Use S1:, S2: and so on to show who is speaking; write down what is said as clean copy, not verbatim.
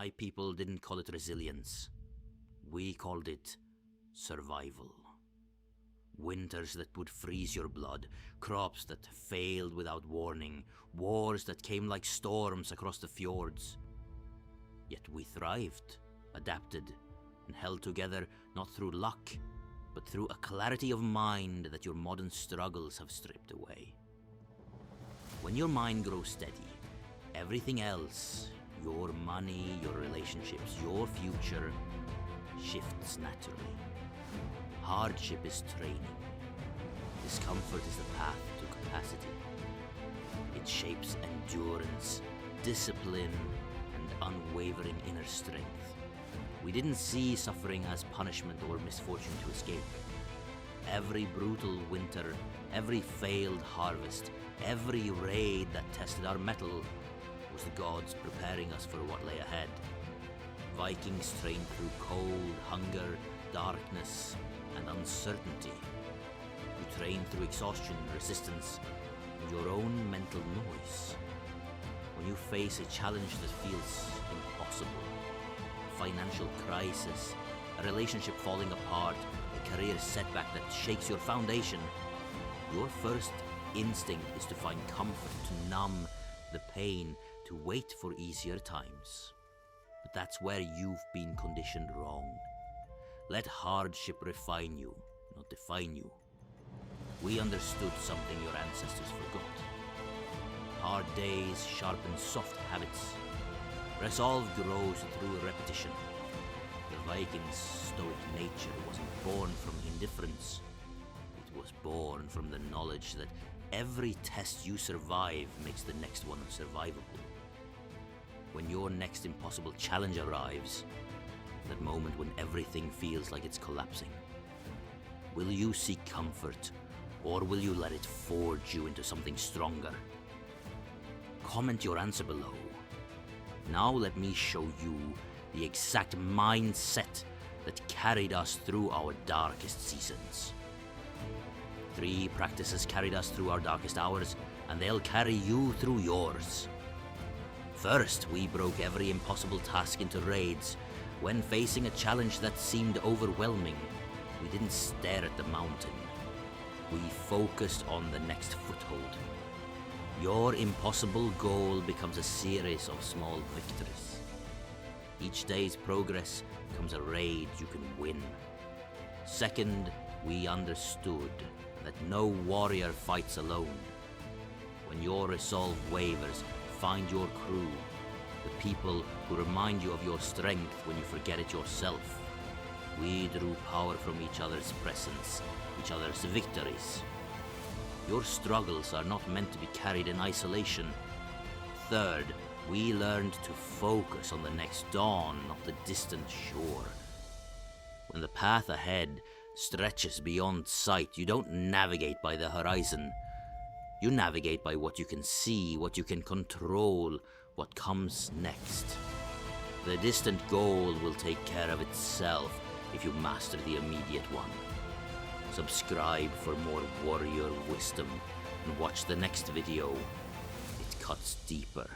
S1: My people didn't call it resilience. We called it survival. Winters that would freeze your blood, crops that failed without warning, wars that came like storms across the fjords. Yet we thrived, adapted, and held together not through luck, but through a clarity of mind that your modern struggles have stripped away. When your mind grows steady, everything else, your money, your relationships, your future, shifts naturally. Hardship is training. Discomfort is the path to capacity. It shapes endurance, discipline, and unwavering inner strength. We didn't see suffering as punishment or misfortune to escape. Every brutal winter, every failed harvest, every raid that tested our mettle was the gods preparing us for what lay ahead. Vikings trained through cold, hunger, darkness, and uncertainty. You train through exhaustion, resistance, and your own mental noise. When you face a challenge that feels impossible, a financial crisis, a relationship falling apart, a career setback that shakes your foundation, your first instinct is to find comfort, to numb the pain, to wait for easier times. But that's where you've been conditioned wrong. Let hardship refine you, not define you. We understood something your ancestors forgot. Hard days sharpen soft habits. Resolve grows through repetition. The Vikings' stoic nature wasn't born from indifference. It was born from the knowledge that every test you survive makes the next one survivable. When your next impossible challenge arrives, that moment when everything feels like it's collapsing, will you seek comfort, or will you let it forge you into something stronger? Comment your answer below. Now let me show you the exact mindset that carried us through our darkest seasons. 3 practices carried us through our darkest hours, and they'll carry you through yours. First, we broke every impossible task into raids. When facing a challenge that seemed overwhelming, we didn't stare at the mountain. We focused on the next foothold. Your impossible goal becomes a series of small victories. Each day's progress becomes a raid you can win. Second, we understood that no warrior fights alone. When your resolve wavers, find your crew, the people who remind you of your strength when you forget it yourself. We drew power from each other's presence, each other's victories. Your struggles are not meant to be carried in isolation. Third, we learned to focus on the next dawn, not the distant shore. When the path ahead stretches beyond sight, you don't navigate by the horizon. You navigate by what you can see, what you can control, what comes next. The distant goal will take care of itself if you master the immediate one. Subscribe for more warrior wisdom and watch the next video. It cuts deeper.